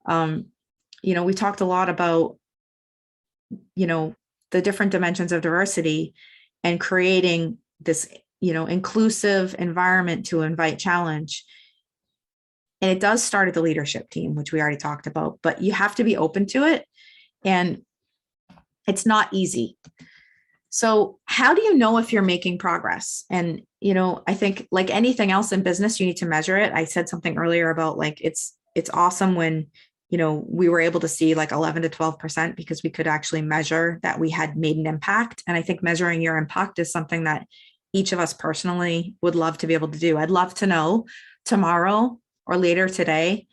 You know, we talked a lot about, you know, the different dimensions of diversity and creating this, you know, inclusive environment to invite challenge. And it does start at the leadership team, which we already talked about, but you have to be open to it. And it's not easy. So how do you know if you're making progress? And, you know, I think like anything else in business, you need to measure it. I said something earlier about like, it's awesome when we were able to see like 11 to 12% because we could actually measure that we had made an impact. And I think measuring your impact is something that each of us personally would love to be able to do. I'd love to know tomorrow or later today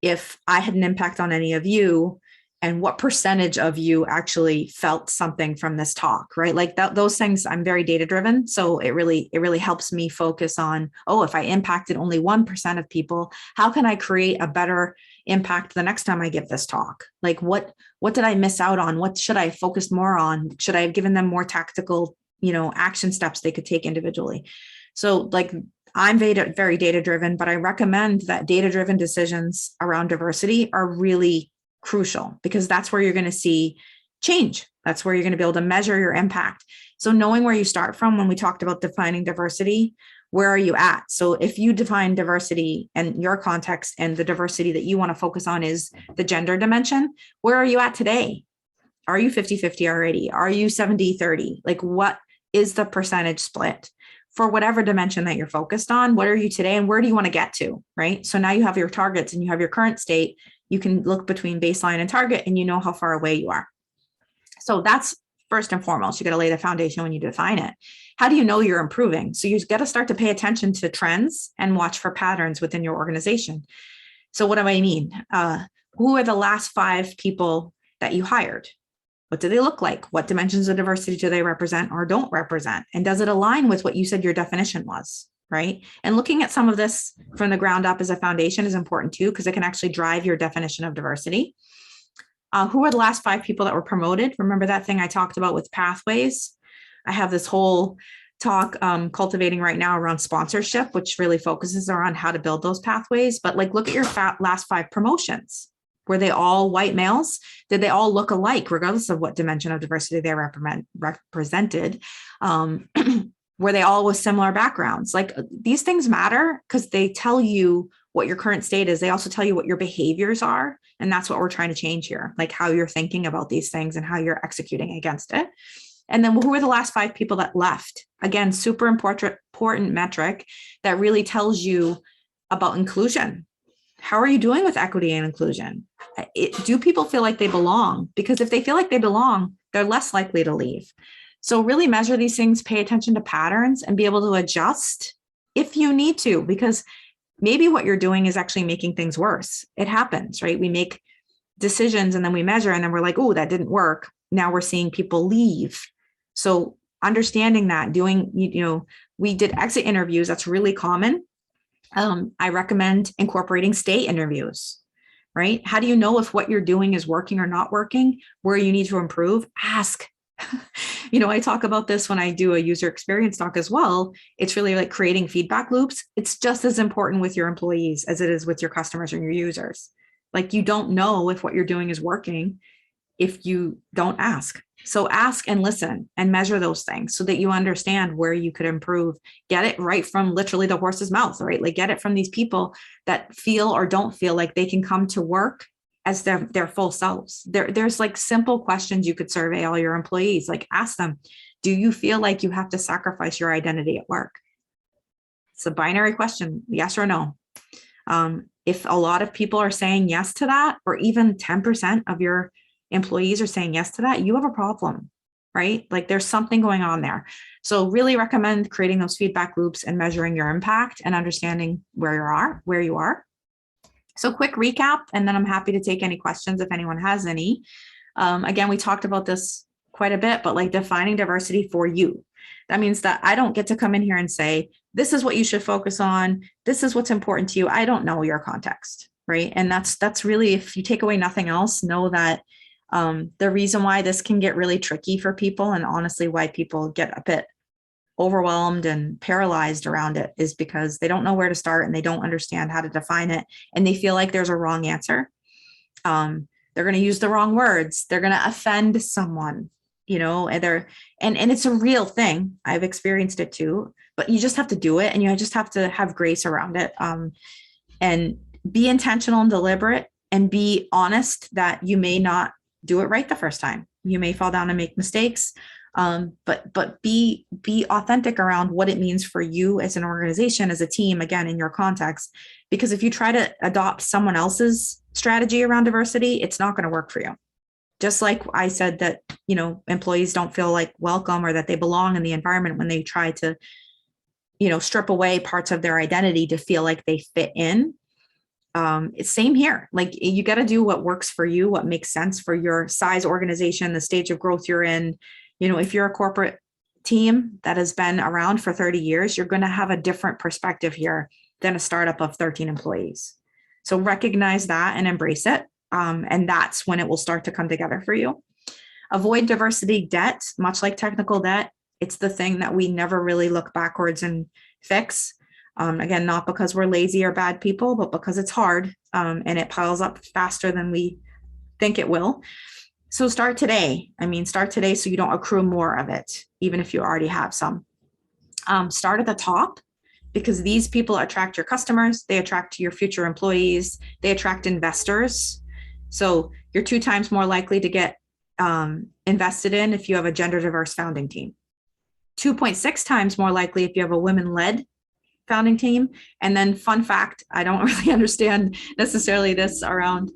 if I had an impact on any of you and what percentage of you actually felt something from this talk, right? Like those things, I'm very data driven. So it really helps me focus on, if I impacted only 1% of people, how can I create a better impact the next time I give this talk? Like what did I miss out on? What should I focus more on? Should I have given them more tactical, action steps they could take individually? So like, I'm very data driven, but I recommend that data driven decisions around diversity are really crucial because that's where you're going to see change. That's where you're going to be able to measure your impact. So knowing where you start from, when we talked about defining diversity, where are you at? So if you define diversity and your context and the diversity that you want to focus on is the gender dimension, where are you at today? Are you 50-50 already? Are you 70-30? Like what is the percentage split? For whatever dimension that you're focused on, what are you today and where do you want to get to, right? So now you have your targets and you have your current state. You can look between baseline and target and you know how far away you are. So that's first and foremost. You got to lay the foundation when you define it. How do you know you're improving? So you got to start to pay attention to trends and watch for patterns within your organization. So what do I mean? Who are the last 5 people that you hired? What do they look like? What dimensions of diversity do they represent or don't represent? And does it align with what you said your definition was, right? And looking at some of this from the ground up as a foundation is important too, because it can actually drive your definition of diversity. Who are the last 5 people that were promoted? Remember that thing I talked about with pathways? I have this whole talk cultivating right now around sponsorship, which really focuses around how to build those pathways. But like, look at your last 5 promotions. Were they all white males? Did they all look alike, regardless of what dimension of diversity they represented? Were they all with similar backgrounds? Like these things matter because they tell you what your current state is. They also tell you what your behaviors are. And that's what we're trying to change here, like how you're thinking about these things and how you're executing against it. And then who were the last 5 people that left? Again, super important metric that really tells you about inclusion. How are you doing with equity and inclusion? Do people feel like they belong? Because if they feel like they belong, they're less likely to leave. So really measure these things, pay attention to patterns and be able to adjust if you need to, because maybe what you're doing is actually making things worse. It happens, right? We make decisions and then we measure and then we're like, oh, that didn't work. Now we're seeing people leave. So understanding that, we did exit interviews. That's really common. I recommend incorporating stay interviews, right? How do you know if what you're doing is working or not working, where you need to improve? Ask. I talk about this when I do a user experience talk as well. It's really like creating feedback loops. It's just as important with your employees as it is with your customers and your users. Like you don't know if what you're doing is working if you don't ask. So ask and listen and measure those things so that you understand where you could improve. Get it right from literally the horse's mouth, right? Like get it from these people that feel or don't feel like they can come to work as their full selves. There's like simple questions you could survey all your employees. Like ask them, do you feel like you have to sacrifice your identity at work? It's a binary question, yes or no. If a lot of people are saying yes to that, or even 10% of your employees are saying yes to that, you have a problem, right? Like there's something going on there. So really recommend creating those feedback loops and measuring your impact and understanding where you are. So quick recap, and then I'm happy to take any questions if anyone has any. Again, we talked about this quite a bit, but like defining diversity for you. That means that I don't get to come in here and say, this is what you should focus on. This is what's important to you. I don't know your context, right? And that's really, if you take away nothing else, know that the reason why this can get really tricky for people, and honestly why people get a bit overwhelmed and paralyzed around it, is because they don't know where to start and they don't understand how to define it, and they feel like there's a wrong answer. They're going to use the wrong words. They're going to offend someone, and it's a real thing. I've experienced it too, but you just have to do it, and you just have to have grace around it, and be intentional and deliberate, and be honest that you may not do it right the first time. You may fall down and make mistakes, but be authentic around what it means for you as an organization, as a team, again, in your context. Because if you try to adopt someone else's strategy around diversity, it's not going to work for you. Just like I said that, employees don't feel like welcome or that they belong in the environment when they try to, strip away parts of their identity to feel like they fit in. It's same here. Like, you got to do what works for you, what makes sense for your size organization, the stage of growth you're in. If you're a corporate team that has been around for 30 years, you're going to have a different perspective here than a startup of 13 employees. So recognize that and embrace it. And that's when it will start to come together for you. Avoid diversity debt, much like technical debt. It's the thing that we never really look backwards and fix. Again, not because we're lazy or bad people, but because it's hard and it piles up faster than we think it will. So start today. Start today so you don't accrue more of it, even if you already have some. Start at the top, because these people attract your customers, they attract your future employees, they attract investors. So you're 2 times more likely to get invested in if you have a gender diverse founding team. 2.6 times more likely if you have a women-led founding team. And then fun fact, I don't really understand necessarily this around,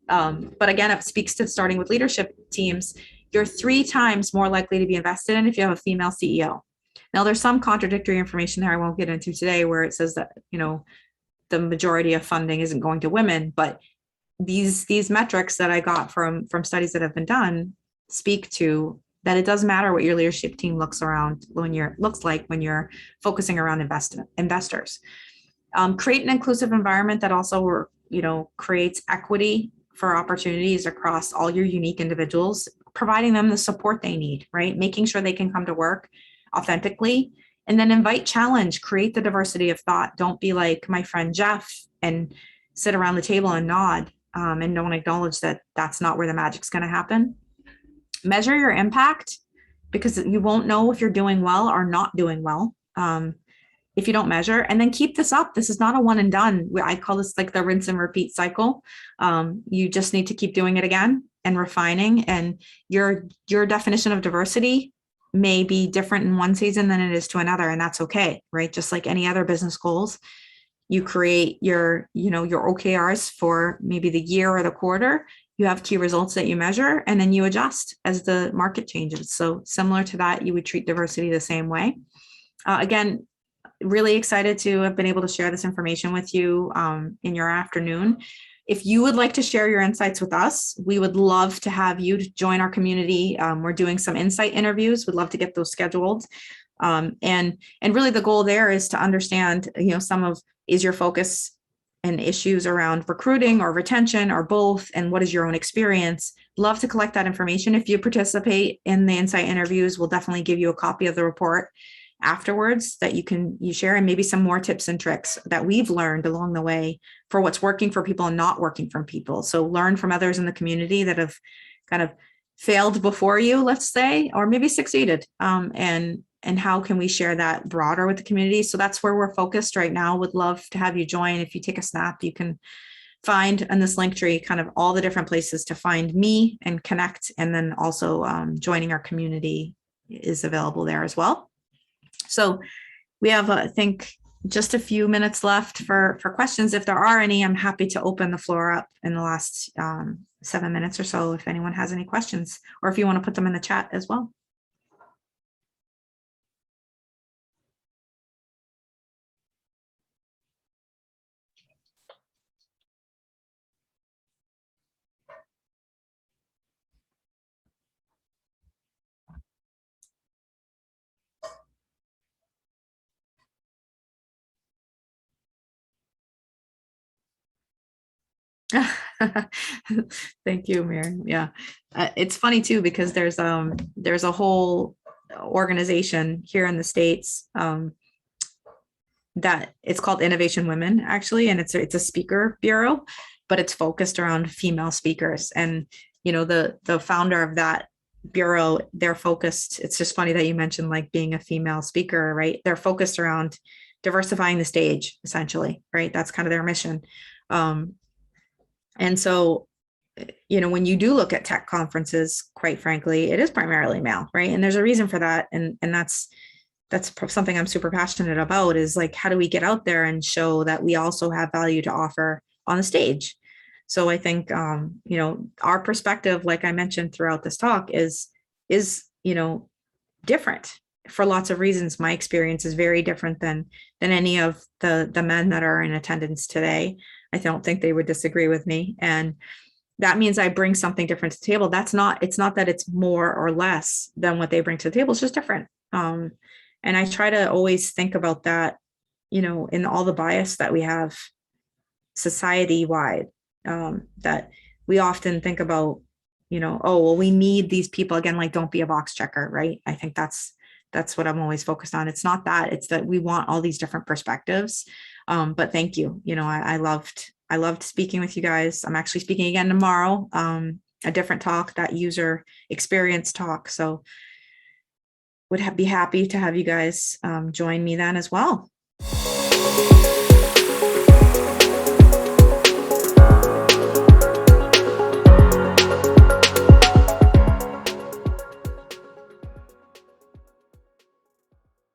but again, it speaks to starting with leadership teams. You're 3 times more likely to be invested in if you have a female CEO. Now, there's some contradictory information there I won't get into today where it says that, the majority of funding isn't going to women, but these metrics that I got from studies that have been done speak to that it doesn't matter what your leadership team looks like when you're focusing around investors. Create an inclusive environment that also, creates equity for opportunities across all your unique individuals, providing them the support they need, right? Making sure they can come to work authentically, and then invite challenge, create the diversity of thought. Don't be like my friend Jeff and sit around the table and nod and don't acknowledge that that's not where the magic's going to happen. Measure your impact, because you won't know if you're doing well or not doing well if you don't measure. And then keep this up. This is not a one and done. I call this like the rinse and repeat cycle. You just need to keep doing it again and refining. And your definition of diversity may be different in one season than it is to another, and that's okay, right? Just like any other business goals, you create your OKRs for maybe the year or the quarter. You have key results that you measure, and then you adjust as the market changes. So similar to that, you would treat diversity the same way. Again, really excited to have been able to share this information with you in your afternoon. If you would like to share your insights with us, we would love to have you join our community. We're doing some insight interviews. We'd love to get those scheduled. And really the goal there is to understand, is your focus and issues around recruiting or retention or both, and what is your own experience? Love to collect that information. If you participate in the insight interviews, we'll definitely give you a copy of the report afterwards that you share, and maybe some more tips and tricks that we've learned along the way for what's working for people and not working for people. So learn from others in the community that have kind of failed before you, let's say, or maybe succeeded. And how can we share that broader with the community? So that's where we're focused right now. Would love to have you join. If you take a snap, you can find in this link tree kind of all the different places to find me and connect. And then also joining our community is available there as well. So we have, I think, just a few minutes left for questions. If there are any, I'm happy to open the floor up in the last 7 minutes or so if anyone has any questions, or if you want to put them in the chat as well. Thank you, Miriam. Yeah, it's funny too, because there's a whole organization here in the States that it's called Innovation Women, actually, and it's a speaker bureau, but it's focused around female speakers. And the founder of that bureau, they're focused. It's just funny that you mentioned like being a female speaker, right? They're focused around diversifying the stage, essentially, right? That's kind of their mission. And so, when you do look at tech conferences, quite frankly, it is primarily male, right? And there's a reason for that. And that's something I'm super passionate about, is like, how do we get out there and show that we also have value to offer on the stage? So I think, our perspective, like I mentioned throughout this talk, is, different for lots of reasons. My experience is very different than any of the men that are in attendance today. I don't think they would disagree with me. And that means I bring something different to the table. It's not that it's more or less than what they bring to the table. It's just different. And I try to always think about that, in all the bias that we have society wide, that we often think about, oh, well, we need these people again, like, don't be a box checker, right? I think that's what I'm always focused on. It's not that, it's that we want all these different perspectives. But thank you. I loved speaking with you guys. I'm actually speaking again tomorrow, a different talk, that user experience talk. So would be happy to have you guys join me then as well.